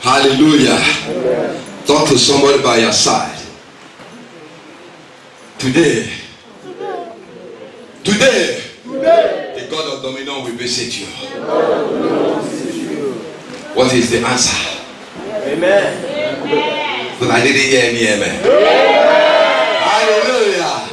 Hallelujah. Amen. Talk to somebody by your side. Today, the God of Dominion will visit you. What is the answer? Amen. But I didn't hear any amen. Hallelujah.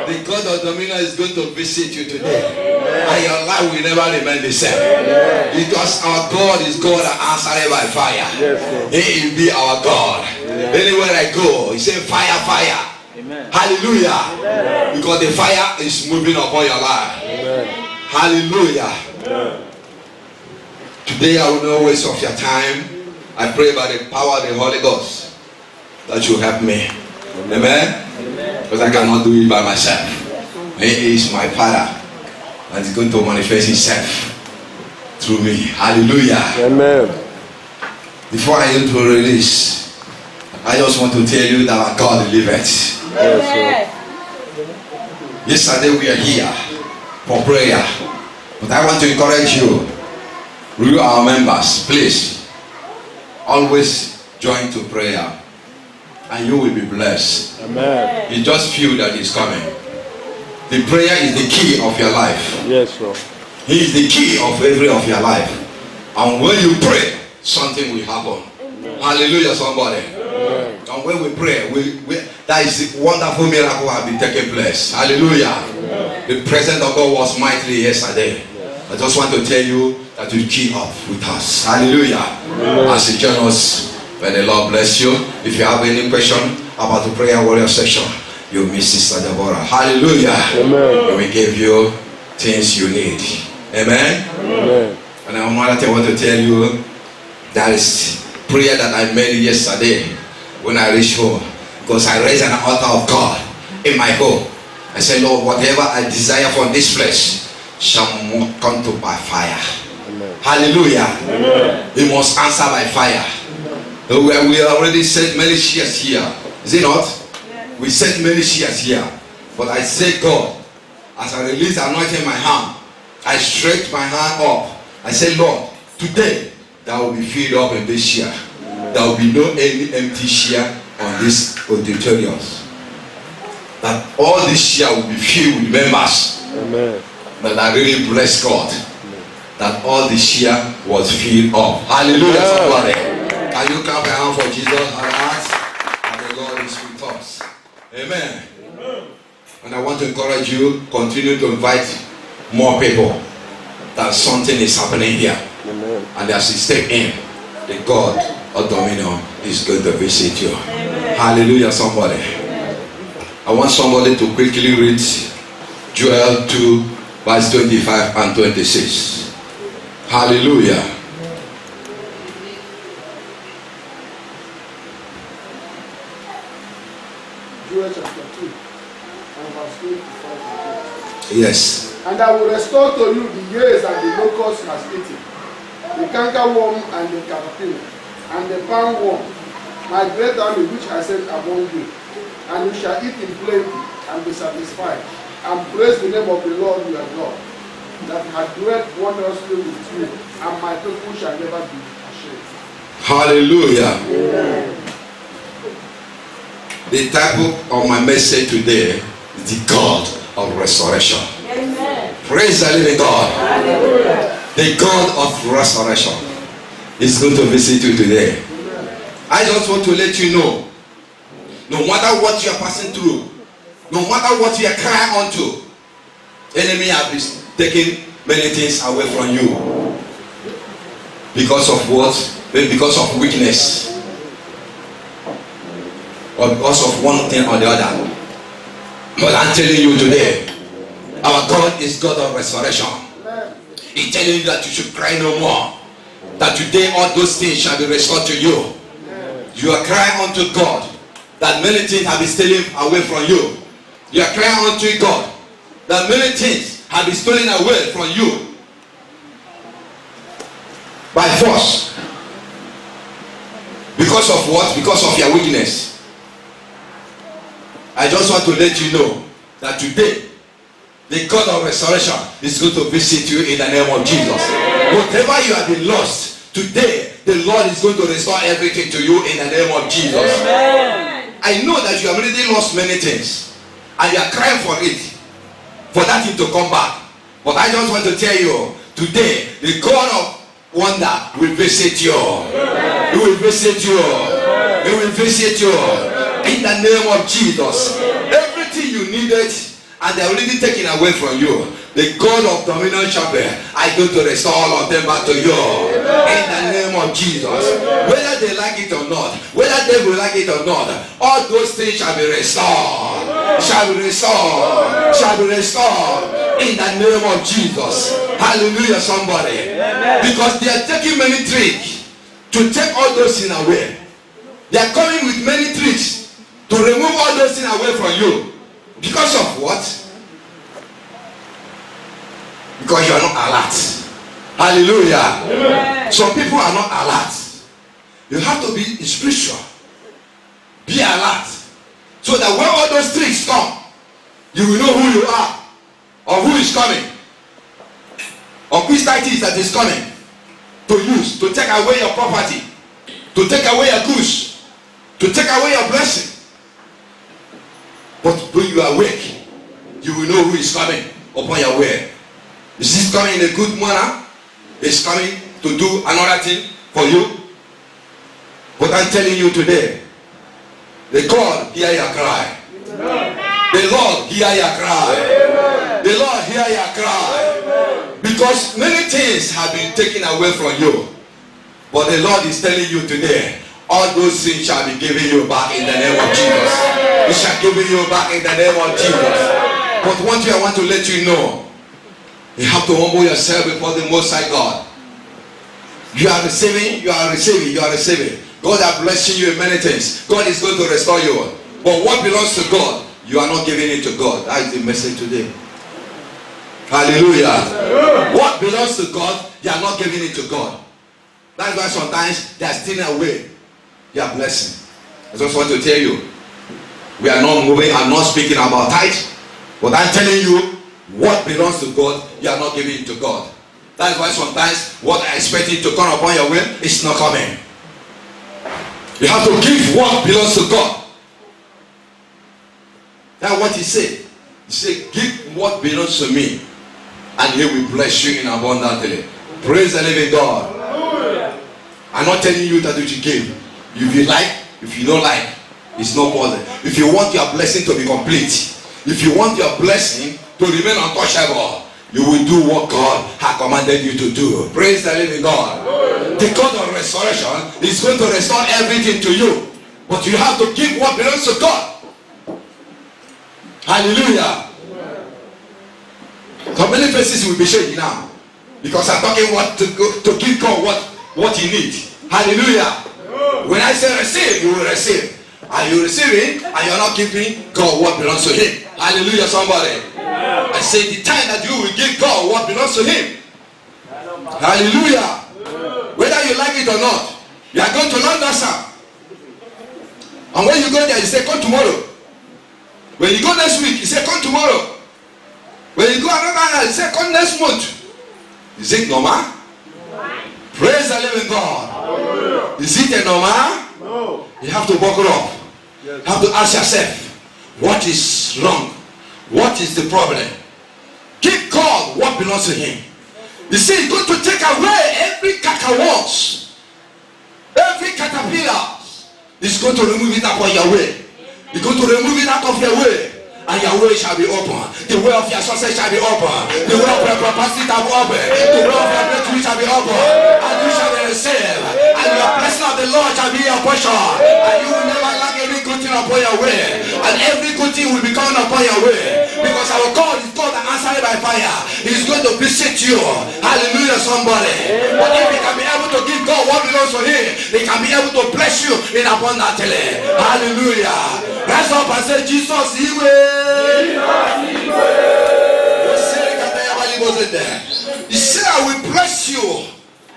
The God of Dominion is going to visit you today. Amen. And your life will never remain the same. Amen. Because our God is God that answered by fire. Yes, he will be our God. Amen. Anywhere I go, he said fire, fire. Amen. Hallelujah. Amen. Because the fire is moving upon your life. Amen. Hallelujah. Amen. Today I will not waste of your time. I pray by the power of the Holy Ghost that you help me. Amen. Because I cannot do it by myself. He is my Father, and he's going to manifest himself through me. Hallelujah. Amen. Before I go to release, I just want to tell you that our God delivers. Yes, yesterday we are here for prayer, but I want to encourage you our members, please always join to prayer, and you will be blessed. Amen. You just feel that he's coming. The prayer is the key of your life. Yes, sir. He is the key of every of your life. And when you pray, something will happen. Amen. Hallelujah, somebody. Amen. And when we pray, that is the wonderful miracle have been taking place. Hallelujah. Amen. The presence of God was mightily yesterday. Yes. I just want to tell you that you keep up with us. Hallelujah. Amen. As you join us, may the Lord bless you. If you have any question about the prayer warrior session, you miss Sister Deborah. Hallelujah. Amen. We give you things you need. Amen. Amen. And I want to tell you that is prayer that I made yesterday when I reached home, because I raised an altar of God in my home. I said, Lord, whatever I desire from this flesh shall come to by fire. Amen. Hallelujah. Amen. He must answer by fire. We already set many shares here. Is it not? Yeah. We set many shares here. But I said, God, as I release anointing in my hand, I stretch my hand up. I said, Lord, today there will be filled up in this share. There will be no any empty share on this auditorium. That all this share will be filled with members. Amen. That I really bless God. Amen. That all the share was filled up. Hallelujah, somebody. Can you clap your hand for Jesus and ask? And the Lord is with us. Amen. Amen. And I want to encourage you, continue to invite more people. That something is happening here. Amen. And as you step in, the God of Dominion is going to visit you. Amen. Hallelujah, somebody. Amen. I want somebody to quickly read Joel 2, verse 25 and 26. Hallelujah. Joel chapter 2 and verse 25. Yes. And I will restore to you the years that the locust has eaten, the cankerworm and the caterpillar, and the palmworm, my great army which I sent among you. And you shall eat in plenty and be satisfied, and praise the name of the Lord your God, that hath dwelt wondrously with you, and my people shall never be ashamed. Hallelujah. Amen. The title of my message today is the God of restoration. Amen. Praise the living God. Hallelujah. The God of restoration is going to visit you today. Amen. I just want to let you know, no matter what you are passing through, no matter what you are crying onto, enemy have been taking many things away from you. Because of what? Because of weakness. Or because of one thing or the other. But I'm telling you today, our God is God of restoration. He's telling you that you should cry no more. That today all those things shall be restored to you. You are crying unto God that many things have been stolen away from you. You are crying unto God that many things have been stolen away from you by force. Because of what? Because of your weakness. I just want to let you know that today the God of restoration is going to visit you in the name of Jesus. Whatever you have been lost, today the Lord is going to restore everything to you in the name of Jesus. Amen. I know that you have already lost many things and you are crying for it, for that thing to come back. But I just want to tell you, today, the God of wonder will visit you. He will visit you. He will visit you in the name of Jesus. Everything you needed and they are already taken away from you, the God of Dominion Chapel, I go to restore all of them back to you in the name of Jesus. Whether they like it or not, whether they will like it or not, all those things shall be restored. Shall be restored. Shall be restored in the name of Jesus. Hallelujah, somebody. Because they are taking many tricks to take all those things away. They are coming with many tricks to remove all those things away from you. Because of what? Because you are not alert. Hallelujah. Amen. Some people are not alert. You have to be spiritual. Be alert. So that when all those tricks come, you will know who you are or who is coming. Or which it is that is coming to use, to take away your property, to take away your goods, to take away your blessing. But when you are awake, you will know who is coming upon your way. Is this coming in a good manner? Is coming to do another thing for you? But I'm telling you today, the God hear your cry. Amen. The Lord hear your cry. Amen. The Lord hear your cry. Amen. Because many things have been taken away from you. But the Lord is telling you today, all those things shall be given you back in the name of Jesus. It shall give you back in the name of Jesus. But one thing I want to let you know, you have to humble yourself before the Most High God. You are receiving, you are receiving, you are receiving. God is blessing you in many things. God is going to restore you. But what belongs to God, you are not giving it to God. That is the message today. Hallelujah. What belongs to God, you are not giving it to God. That's why sometimes they are stealing away your blessing. I just want to tell you, we are not moving, I'm not speaking about tithe, but I'm telling you, what belongs to God, you are not giving it to God. That's why sometimes what I expect it to come upon your way is not coming. You have to give what belongs to God. That's what he said. He said, give what belongs to me, and he will bless you in abundantly. Praise the living God. I'm not telling you that you should give. If you like, if you don't like, it's no bother. If you want your blessing to be complete, if you want your blessing to remain untouchable, you will do what God has commanded you to do. Praise the living God. The God of restoration is going to restore everything to you. But you have to give what belongs to God. Hallelujah. So many faces will be shaking now, because I'm talking what to give God what he needs. Hallelujah. When I say receive, you will receive. Are you receiving and you're not giving God what belongs to him? Hallelujah, somebody. Yeah. I say the time that you will give God what belongs to him. Hallelujah. Yeah. Whether you like it or not, you are going to learn that sound. And when you go there, you say, come tomorrow. When you go next week, you say, come tomorrow. When you go another year, you say, come next month. Is it normal? Praise the living God. Hallelujah. Is it a normal? No. You have to buckle up. Yes. You have to ask yourself, what is wrong? What is the problem? Give God what belongs to him. You see, he's going to take away every cacawads, every caterpillar. He's going to remove it out of your way. He's going to remove it out of your way. And your way shall be open. The way of your success shall be open. The way of your capacity shall be open. The way of your breakthrough shall be open. And you shall be received. And your blessing of the Lord shall be your portion. And you will never lack any good thing upon your way. And every good thing will be coming upon your way. Because our God is God that answered by fire. He's going to visit you. Hallelujah, somebody. But if he can be able to give God what belongs to him, he can be able to bless you in abundantly. Hallelujah. Rise up and say, Jesus, he will. He said, I will bless you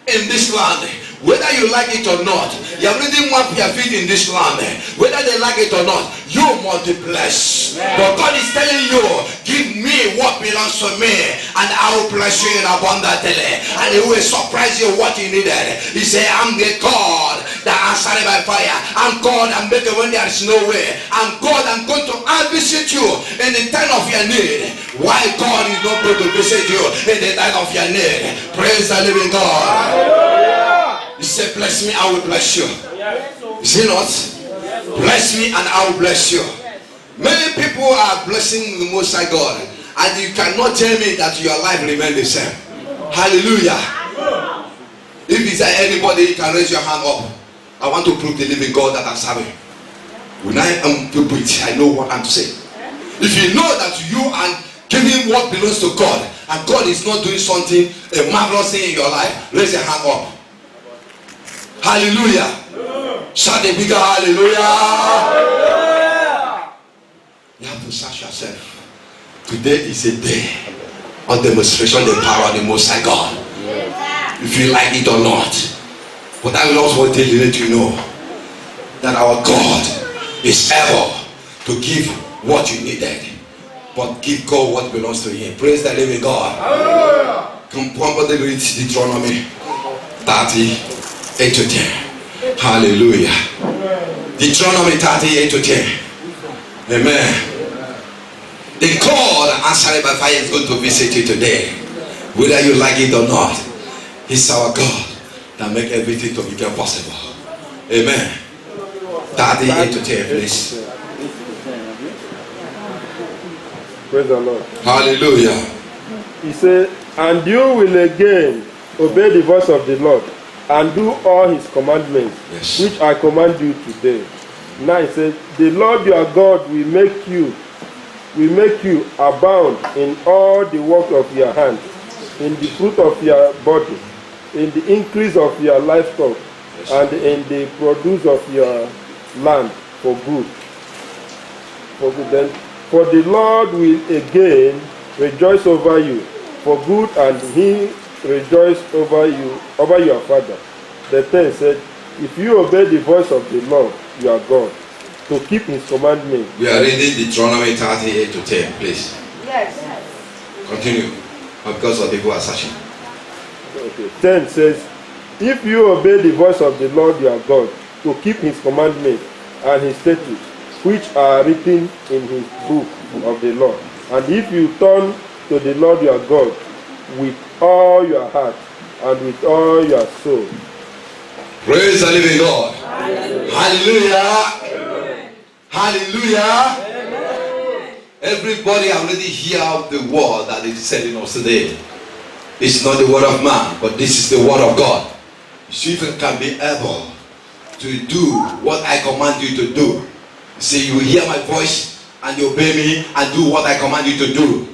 in this land Whether you like it or not, you have already mapped your feet in this land. Whether they like it or not, you must be blessed. But God is telling you, give me what belongs to me, and I will bless you in abundantly. And He will surprise you what you needed. He said, I'm the God that answered by fire. I'm God, I'm making when there is no way. I'm God, I'm going to visit you in the time of your need. Why God is not going to visit you in the time of your need? Praise the living God. He said, bless me, I will bless you. Is he not? Bless me and I will bless you. Many people are blessing the Most High God, and you cannot tell me that your life remains the same. Hallelujah. If is there anybody, you can raise your hand up. I want to prove the living God that I'm serving. When I am to preach, I know what I'm saying. If you know that you are giving what belongs to God, and God is not doing something, a marvelous thing in your life, raise your hand up. Hallelujah. Shout a bigger hallelujah. You have to search yourself. Today is a day of demonstration the power of the Most High God. If you like it or not. But I will also tell you, let you know that our God is able to give what you needed, but give God what belongs to Him. Praise the living God. Come, read Deuteronomy 38:10. Hallelujah. Deuteronomy 38:10. Amen. The God answered by fire is going to visit you today, whether you like it or not. He's our God that make everything to become possible. Amen. 38:10, please. Praise the Lord. Hallelujah. He said, and you will again obey the voice of the Lord and do all His commandments, yes, which I command you today. Now he says, the Lord your God will make you abound in all the work of your hands, in the fruit of your body, in the increase of your livestock, yes, and in the produce of your land for good. Then, for the Lord will again rejoice over you for good, and He rejoiced over your father. The 10 said, if you obey the voice of the Lord your God to keep His commandments. We are reading Deuteronomy 38:10, please. Yes. Continue, because of people are searching. Okay. 10 says, if you obey the voice of the Lord your God to keep His commandments and His statutes, which are written in His book of the law, and if you turn to the Lord your God with all your heart and with all your soul. Praise the living God. Hallelujah. Hallelujah. Amen. Everybody already hear the word that is said in us today. It's not the word of man, but this is the word of God. So if you can be able to do what I command you to do, say you hear my voice and you obey me and do what I command you to do.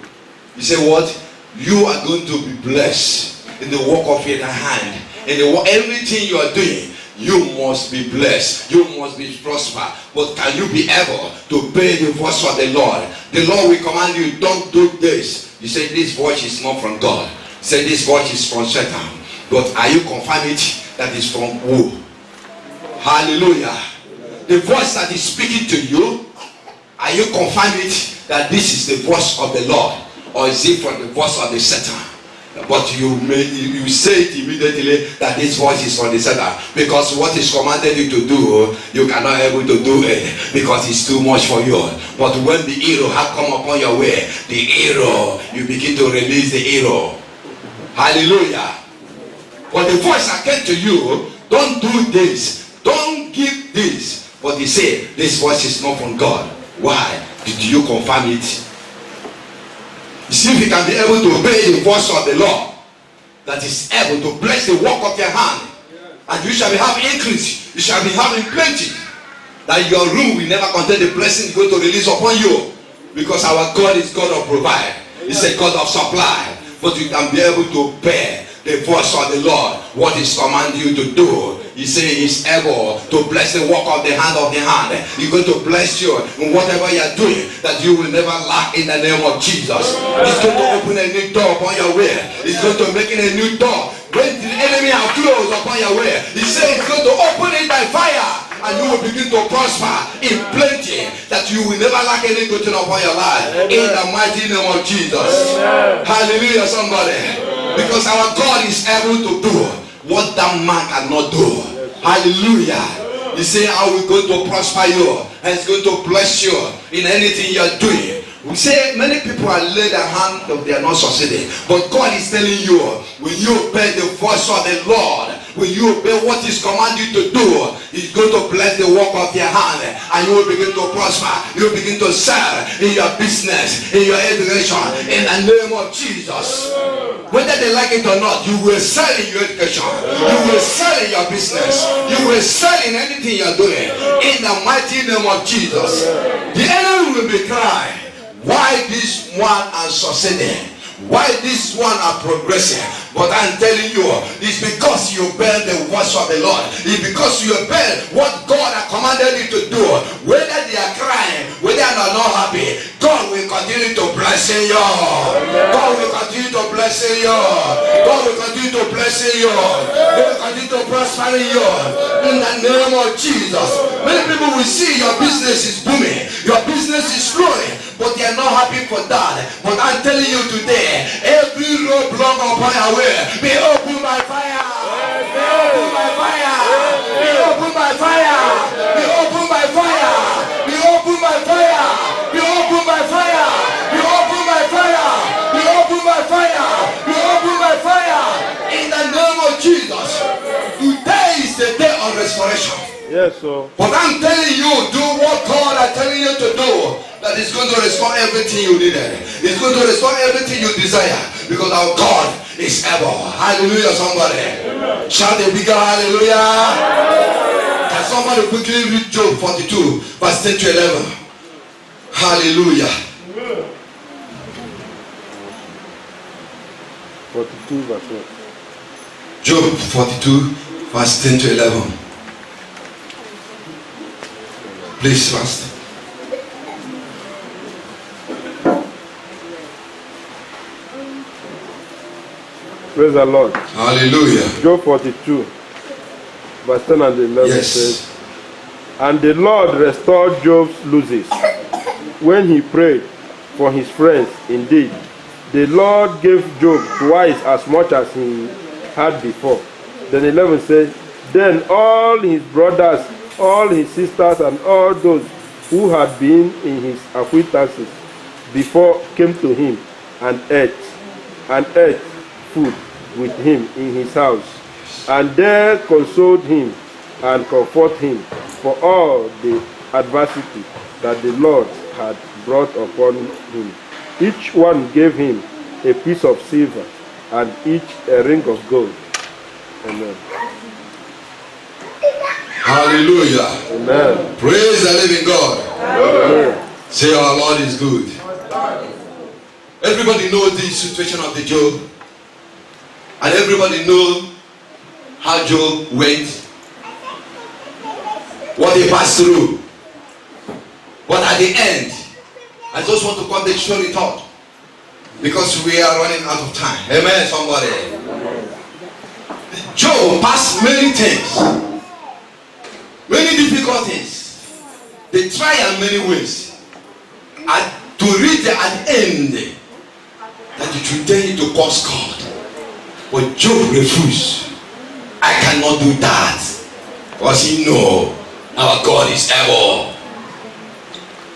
You say what? You are going to be blessed in the work of your hand. In the everything you are doing, you must be blessed. You must be prosper. But can you be able to obey the voice of the Lord? The Lord will command you, don't do this. You say this voice is not from God. Say this voice is from Satan. But are you confirming it that is from who? Hallelujah. The voice that is speaking to you, are you confirming it that this is the voice of the Lord? Or is it from the voice of the Satan? But you say it immediately that this voice is from the Satan, because what is commanded you to do, you cannot able to do it because it's too much for you. But when the arrow have come upon your way, the arrow, you begin to release the arrow. Hallelujah. But the voice that came to you, don't do this, don't give this. But he said, this voice is not from God. Why? Did you confirm it? You see, if you can be able to obey the voice of the Lord, that is able to bless the work of your hand, and you shall have increase, you shall be having plenty, that your room will never contain the blessing going to release upon you, because our God is God of provide. He's a God of supply. But you can be able to bear the voice of the Lord, what He's commanding you to do. He says He's able to bless the work of the hand. He's going to bless you in whatever you're doing, that you will never lack in the name of Jesus. He's going to open a new door upon your way. He's going to make it a new door. When the enemy have closed upon your way, he said he's going to open it by fire. And you will begin to prosper in plenty, that you will never lack any good thing upon your life. Amen. In the mighty name of Jesus. Amen. Hallelujah, somebody. Because our God is able to do what that man cannot do. Hallelujah. He said, I will going to prosper you, and it's going to bless you in anything you are doing. We say many people are laid their hand, they are not succeeding. But God is telling you, when you obey the voice of the Lord, when you obey what He's commanded you to do, He's going to bless the work of your hand, and you will begin to prosper. You will begin to serve in your business, in your education, in the name of Jesus. Whether they like it or not, you will sell in your education, you will sell in your business, you will sell in anything you are doing, in the mighty name of Jesus. The enemy will be crying, why this one are succeeding? Why this one are progressing? But I'm telling you, it's because you obey the voice of the Lord. It's because you obey what God has commanded you to do. Whether they are crying, whether they are not happy, God will continue to bless you. God will continue to bless you. God will continue to bless you. He will continue to prosper you. In the name of Jesus. Many people will see your business is booming, your business is growing, but they are not happy for that. But I'm telling you today, every roadblock upon your way be opened by fire. Be opened by fire. Be opened by fire. Be opened by fire. Be opened by fire. Be opened by fire. Be opened by fire. Be opened by fire. Be opened by fire. In the name of Jesus. Today is the day of restoration. Yes, sir. But I'm telling you, do what God is telling you to do. That is going to restore everything you needed. It's going to restore everything you desire. Because our God is able. Hallelujah, somebody. Amen. Shout a bigger hallelujah. Amen. Can somebody quickly read Job 42, verse 10 to 11? Hallelujah. Amen. 42 verse 1. Job 42, verse 10 to 11. Please, fast. Praise the Lord. Hallelujah. Job 42, verse 10 and 11 yes. says, and the Lord restored Job's losses when he prayed for his friends. Indeed, the Lord gave Job twice as much as he had before. Then 11 says, then all his brothers, all his sisters, and all those who had been in his acquaintances before came to him and ate food with him in his house, and there consoled him and comforted him for all the adversity that the Lord had brought upon him. Each one gave him a piece of silver, and each a ring of gold. Amen. Hallelujah. Amen. Praise the living God. Amen. Say our Lord is good. Everybody knows the situation of the Job. And everybody knows how Job went. What he passed through. But at the end, I just want to cut the story short. Because we are running out of time. Amen, somebody. Job passed many things. Many difficulties. They try in many ways. And to reach at the end, that it should tell you to curse God. But Job refused. I cannot do that. Because he knows our God is able.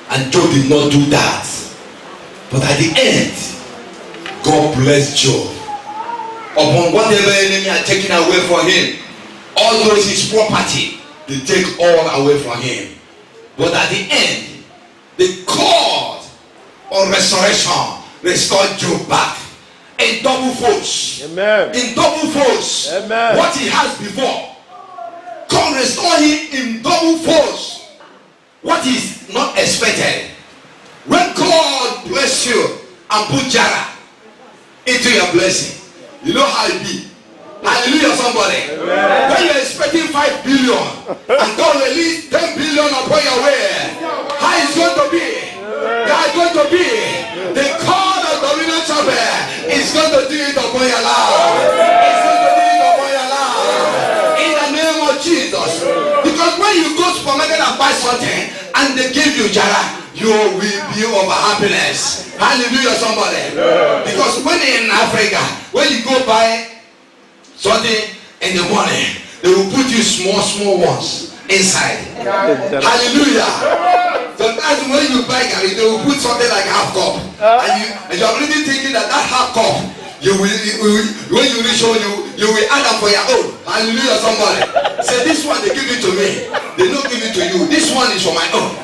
And Job did not do that. But at the end, God blessed Job. Upon whatever enemy had taken away from him, all those his property, they take all away from him. But at the end, the God of restoration restored Job back in double force. Amen. In double force. Amen. What he has before, God restored him in double force. What is not expected. When God bless you and put Jara into your blessing, you know how it be. Hallelujah, somebody. Amen. When you're expecting 5 billion and God release 10 billion upon your way, how is going to be? How is going to be? The God of the Dominion Chapel is going to do it upon your life. It's going to do it something and they give you jara, you will be over happiness. Hallelujah, somebody. Because when in Africa, when you go buy something in the morning, they will put you small ones inside. Hallelujah. Sometimes when you buy garri, they will put something like half cup, and you are already thinking that half cup, you will when you reach home, you will add them for your own. Hallelujah, somebody. Say, this one they give it to me, they don't give it to you. This one is for my own.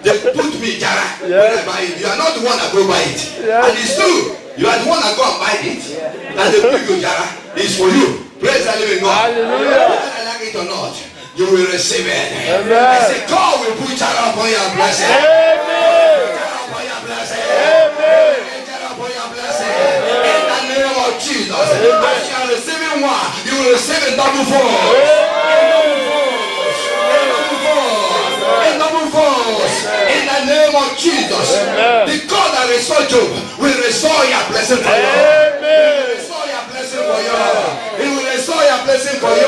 They put me jara when I buy it. You are not the one that go buy it, and it's true. You are the one that go and buy it, and they give you jara. It's for you. Praise the living God. Hallelujah. Whether I like it or not, you will receive it. Amen. I say, God will put jara upon your blessing. Amen. Jara upon your blessing. Amen. Jara upon your blessing. In the name of Jesus. As you are receiving one, you will receive a double force. In the name of Jesus. Amen. The God that restored Job will restore your blessing for you. He will restore your blessing for you. He will restore your blessing for you.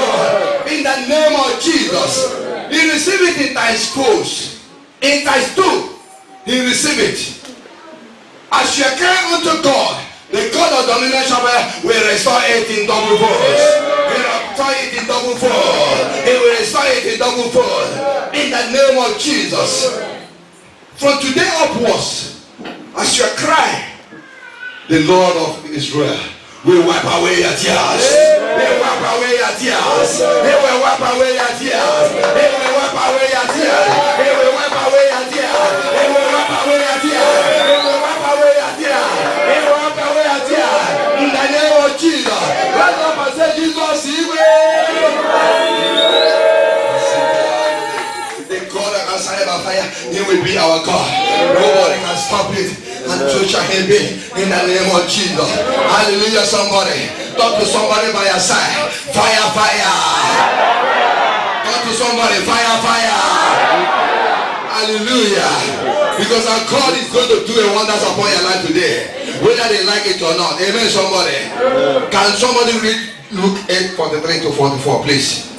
In the name of Jesus. He received it in times folds. In times 2, he received it. As you cry unto God, the God of domination will restore it in double force. He will restore it in double force. He will restore it in double force. In the name of Jesus. From today upwards, as you cry, the Lord of Israel will wipe away your tears. He will wipe away your tears. He will wipe away your tears. He will wipe away your tears. He will wipe away your tears. He will wipe away your tears. He will wipe away your tears. He will wipe away your tears. In the name of Jesus. Rise up and say, Jesus, he will. Fire, he will be our God. Nobody can stop it, and so shall he be. In the name of Jesus. Hallelujah, somebody. Talk to somebody by your side. Fire, fire. Talk to somebody. Fire, fire. Hallelujah. Because our God is going to do a wonders upon your life today, whether they like it or not. Amen, somebody. Can somebody read Luke 8:43 to 44, please?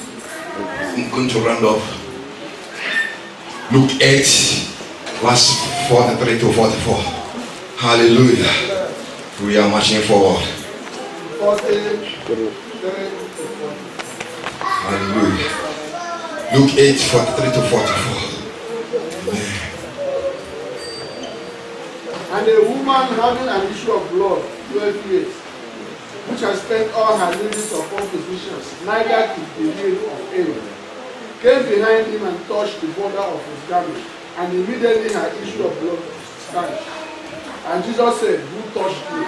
I'm going to round off. Luke 8, verse 43 to 44. Hallelujah. We are marching forward. Hallelujah. Luke 8, 43 to 44. Amen. And a woman having an issue of blood 12 years, which has spent all her livings upon physicians, neither could be healed of any, came behind him and touched the border of his garment, and immediately her issue of blood vanished. And Jesus said, who touched me?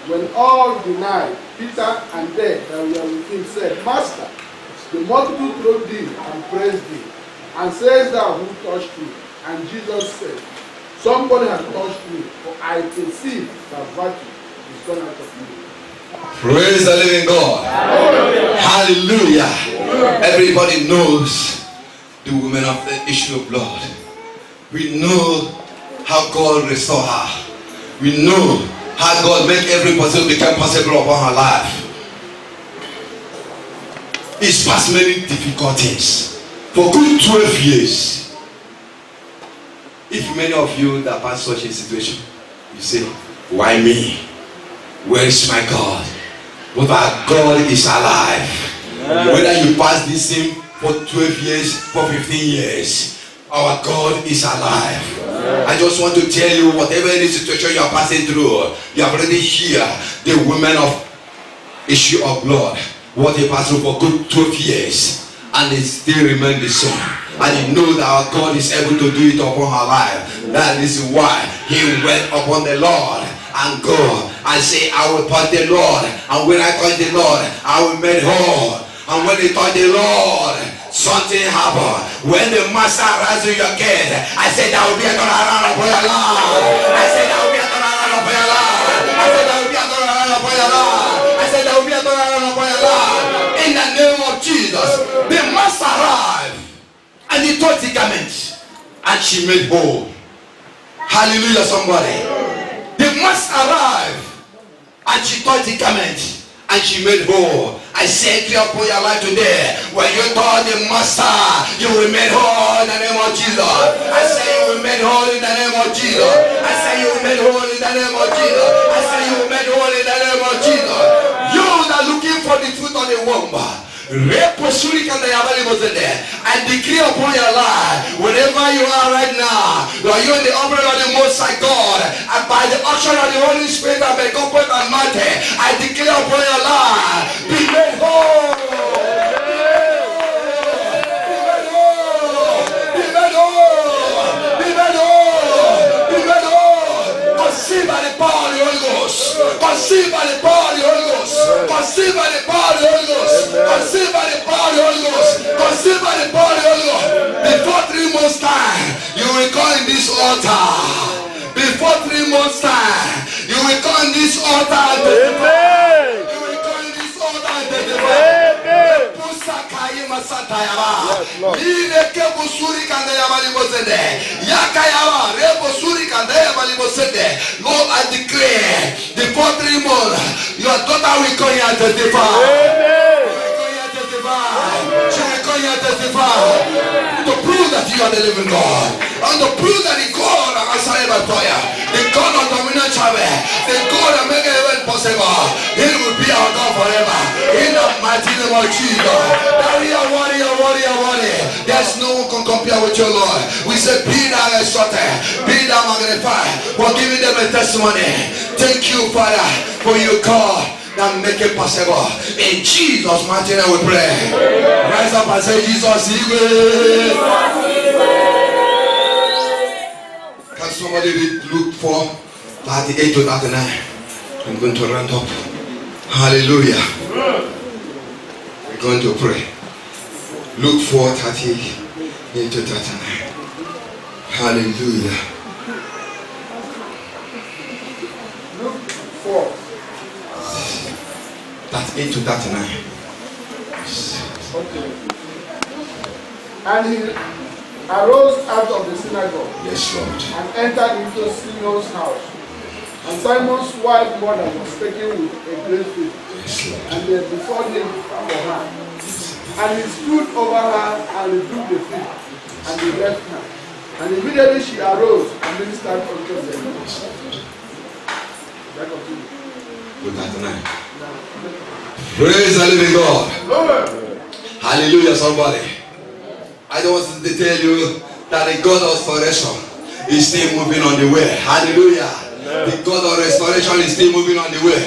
When all denied, Peter and they that were with him said, Master, the multitude throwed thee and praised thee, and says thou, who touched me? And Jesus said, somebody has touched me, for I perceive that virtue is gone out of me. Praise the living God. Hallelujah. Everybody knows the woman of the issue of blood. We know how God restored her. We know how God made every possible become possible upon her life. It's past many difficulties for good 12 years. If many of you that pass such a situation, you say, why me? Where is my God? But our God is alive. Yeah. Whether you pass this same for 12 years, for 15 years, our God is alive. Yeah. I just want to tell you, whatever any situation you are passing through, you have already heard the women of issue of blood, what they passed through for good 12 years, and they still remain the same. And you know that our God is able to do it upon her life. That is why he went upon the Lord and go and say, I will touch the Lord, and when I touch the Lord, I will make whole. And when they touch the Lord, something happened. When the master arrives to your gate, I said, there will be a turnaround upon your life. I said, there will be a turnaround upon your life. I said, there will be a turnaround upon your life. I said, there will be a turnaround upon your life. In the name of Jesus, the master arrived, and he touched the garment, and she made whole. Hallelujah, somebody. The master arrived, and she touched the garment, and she made whole. I say clear upon your life today, when you touch the master, you will make whole in the name of Jesus. made whole in the name of Jesus. I say you made whole in the name of Jesus. I say you made whole in the name of Jesus. You that looking for the fruit of the womb. I decree upon your life, wherever you are right now, you in the operation of the Most High God, and by the action of the Holy Spirit and the comfort and anointing, I declare upon your life, be made whole. Conceived by the power of the Holy Ghost. Conceived by the power of the Holy Ghost. Conceived by the power of the Holy Ghost. Conceived by the power of the Holy Ghost. Conceived by the power of the Holy Ghost. Before 3 months' time, you will come in this altar. Before 3 months' time, you will come in this altar and testify. You will come in this altar and testify. Lord, I declare before 3 months, your daughter will come here and testify. She will come here and testify to prove that you are the living God, and to prove that the God that answered by fire, the God of dominant travel, the God that make everything possible, He will be our God forever. In the mighty name of Jesus. There's no one can compare with your Lord. We say, be thou exalted, be thou magnified, for giving them a testimony. Thank you, Father, for your God that make it possible. In Jesus' mighty name we pray. Rise up and say, Jesus, can somebody read Luke 4:38 to 39? I'm going to round up. Hallelujah. We're going to pray. Luke 4:38 to 39. Hallelujah. Luke 4. 38 to 39. Okay. And he arose out of the synagogue. Yes, Lord. And entered into Simon's house. And Simon's wife mother was taken with a great fever. Yes, Lord. And they besought him for her. And he stood over her and rebuked the fever. And he left her. And immediately she arose and ministered unto them. Look at the night. Praise the living God. Hallelujah, somebody. I don't want to tell you that the God of restoration is still moving on the way. Hallelujah. The God of restoration is still moving on the way.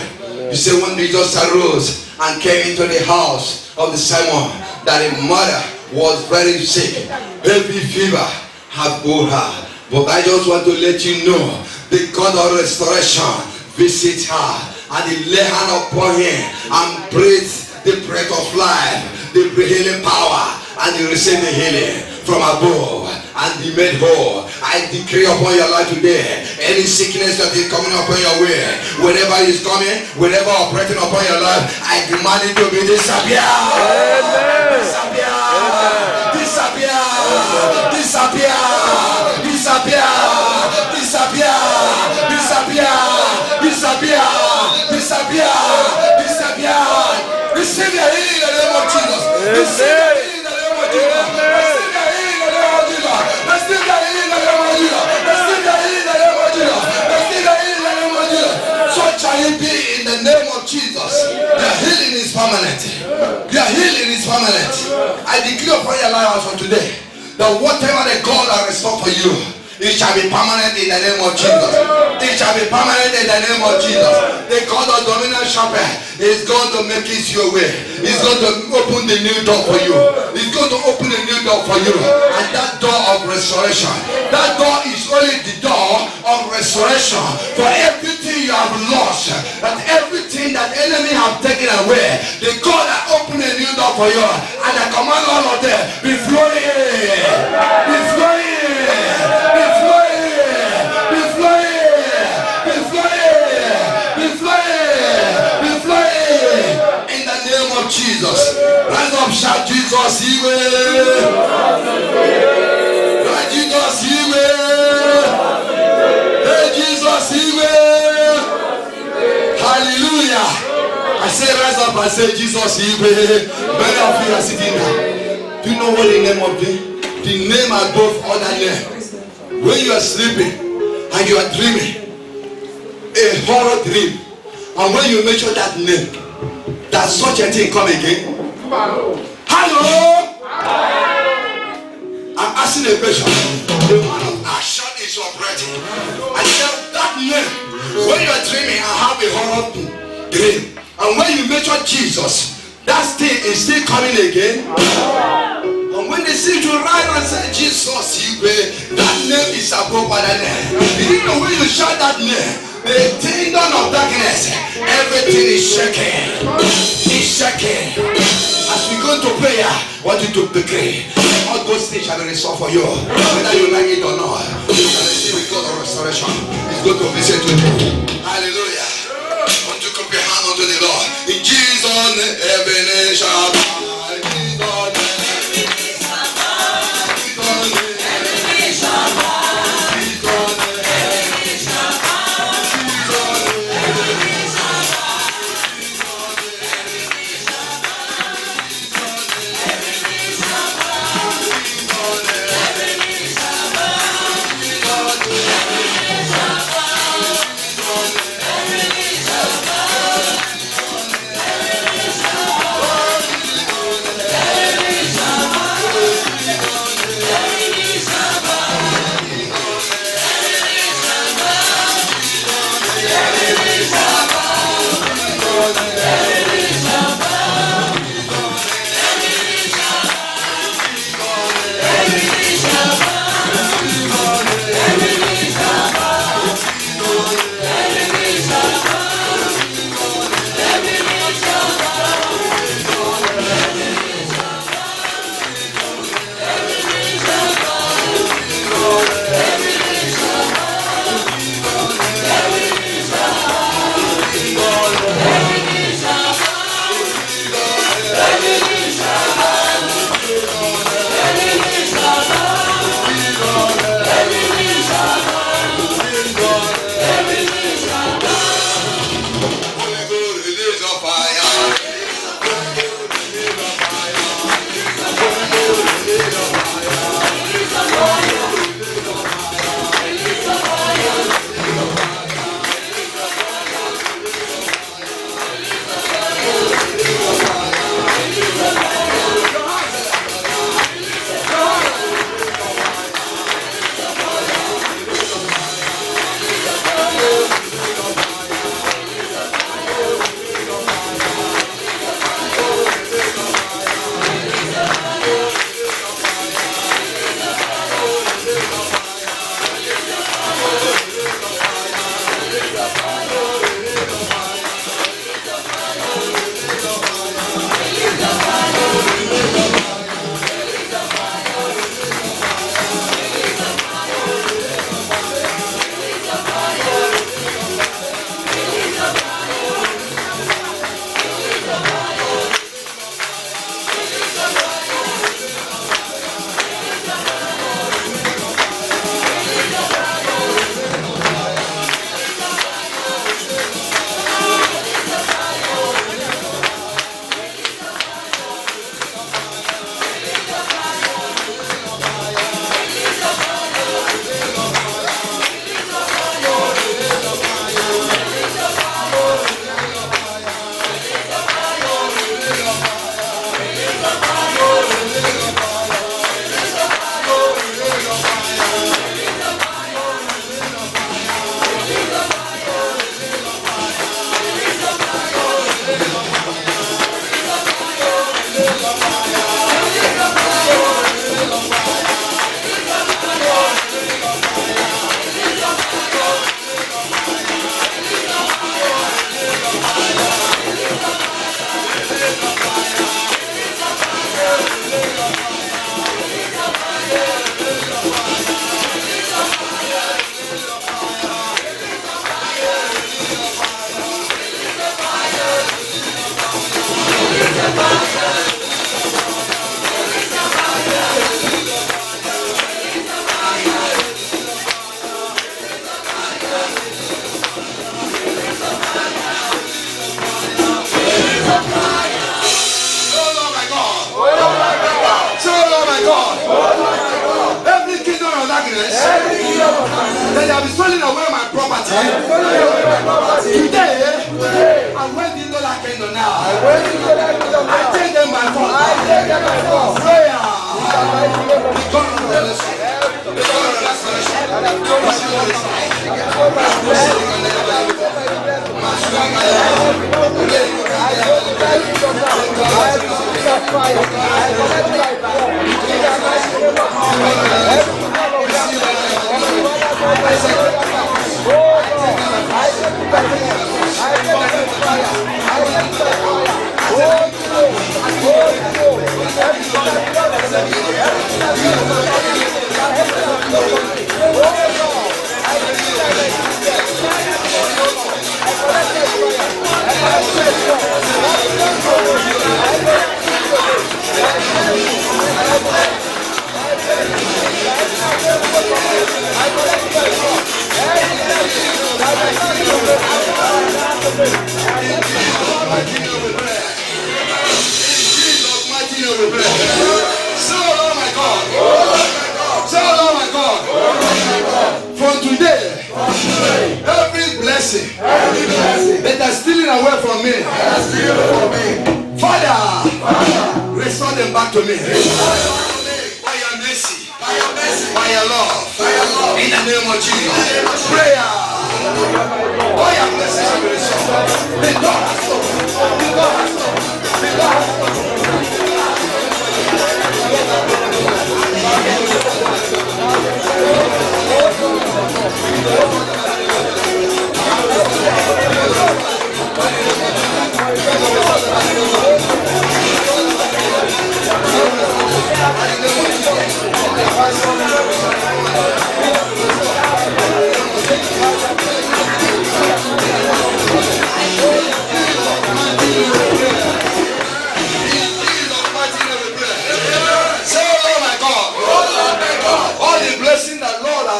You say when Jesus arose and came into the house of the Simon, that the mother was very sick. Heavy fever had bore her. But I just want to let you know, the God of restoration visits her, and he lay hand upon him and breathed the breath of life, the healing power, and he received the healing from above and be made whole. I decree upon your life today, any sickness that is coming upon your way, whenever it's coming, whenever operating upon your life, I demand it to be disappear. Disappear. Disappear. Disappear. Disappear. Disappear. Disappear. Disappear. Disappear. Disappear. Receive your healing in the name of Jesus. Receive your healing in the name of Jesus. Receive your healing in the name of Jesus. Receive your healing in the name of Jesus. Receive your healing in the name of Jesus. Receive your healing in the name of Jesus. So shall it be in the name of Jesus. Your healing is permanent. Your healing is permanent. I declare upon your life as of today that whatever the God has restored for you, it shall be permanent in the name of Jesus. It shall be permanent in the name of Jesus. The God of dominant shepherd is going to make it your way. He's going to open the new door for you. He's going to open a new door for you. And that door of restoration, that door is only the door of restoration for everything you have lost, that everything that enemy have taken away. The God that opened a new door for you, and I command all of them, be flowing, be flowing. Jesus, rise up, shout Jesus, He will. Rise Jesus, He will. Hey Jesus, He will. Hallelujah. I say rise up, I say Jesus, He will. Many of you are sitting there. Do you know what the name of the name above other name? when you are sleeping and you are dreaming a horror dream, and when you mention that name, that such a thing come again. Hello? I'm asking a question. The man of action is operating. And that name, when you are dreaming and have a horror dream, and when you mention Jesus, that thing is still coming again. And when they see you rise and say Jesus, that name is above other name. You know when you shout that name, the kingdom of darkness, everything is shaking. It's shaking. As we go to prayer, what you to decree, all those things shall be resolved for you, whether you like it or not. You shall receive a God of restoration. It's going to visit with you. Hallelujah. Want to clap your hand unto the Lord. In Jesus' name, every nation shall bow. they have been stealing away my property. Today, I'm waiting to that kingdom now. I take them by force. Prayer. From today, every blessing that are stealing away from me, Father, restore them back to me. By your mercy, by your love, in the name of Jesus. Prayer. All your blessings will be restored. The door has opened. The door has opened. The door has opened.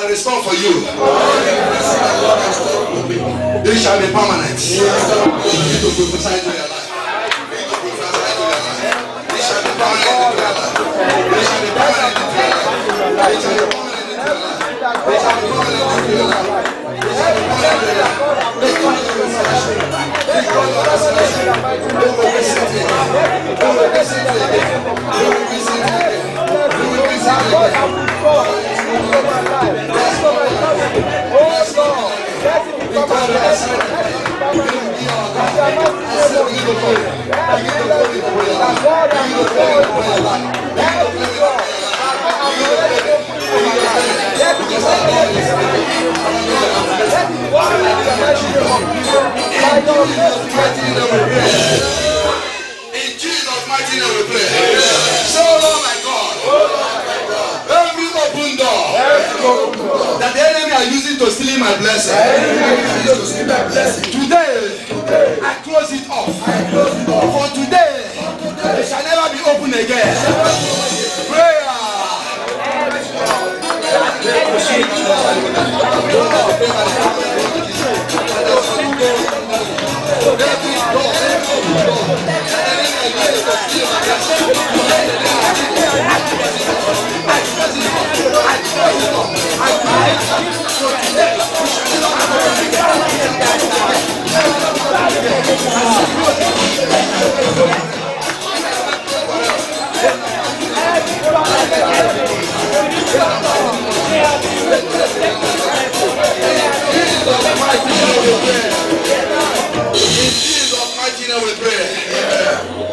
Restore for you. It shall be permanent. You need to prophesy to your life. It shall be permanent in your life. It shall be permanent in your life. It shall be permanent in your life. It shall be permanent in your life. It shall be permanent in your life. Because of your celebration. Because of your celebration. You will visit it. You will visit it again. You will visit it again. You will visit it again. In Jesus' mighty name we pray. So, Lord my God, every open door that the enemy are using to steal my blessing, today I close it off. For today, it shall never be open again. Prayer.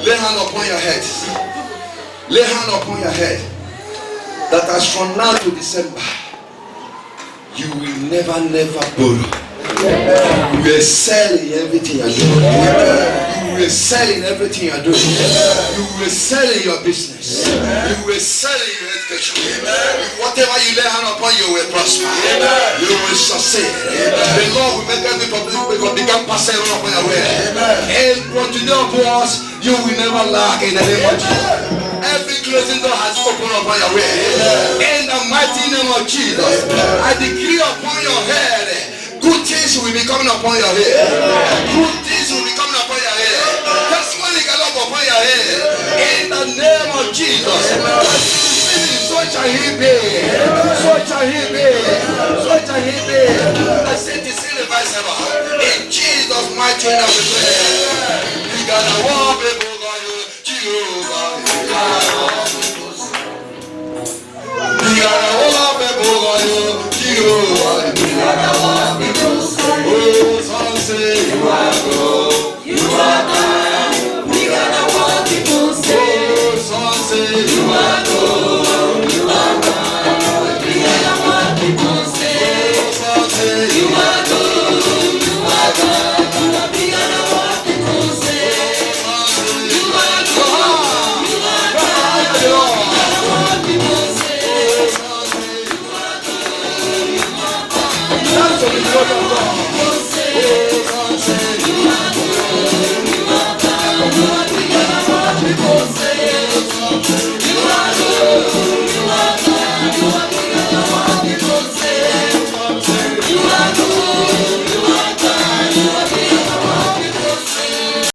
Lay hand upon your head. Lay hand upon your head. That as from now to December, you will never borrow. You will sell in everything you are doing. You will sell in everything you are doing. You will sell in your business. You will sell in your education. Whatever you lay hand upon, you will prosper. You will succeed. The Lord will make every public become passable upon your way. And from today onwards, you will never lack in the name of Jesus. Every closing door has opened upon your way. In the mighty name of Jesus, I decree upon your head, good things will be coming upon your head. Good things will be coming upon your head. Testimony can come upon your head. In the name of Jesus, so shall he be. So shall he be. So shall I said to see the vice in Jesus' mighty name we pray. We gotta walk before God, Jehovah. We gotta walk before God, Jehovah. We gotta walk before God. Oh, some say you are God. You are God. We gotta walk before God. Oh, some say you are God. You are God. We gotta walk before God. Oh, some say you are God. You are God. We gotta walk before God. You are God. You are God. We gotta walk before God. That's what we got.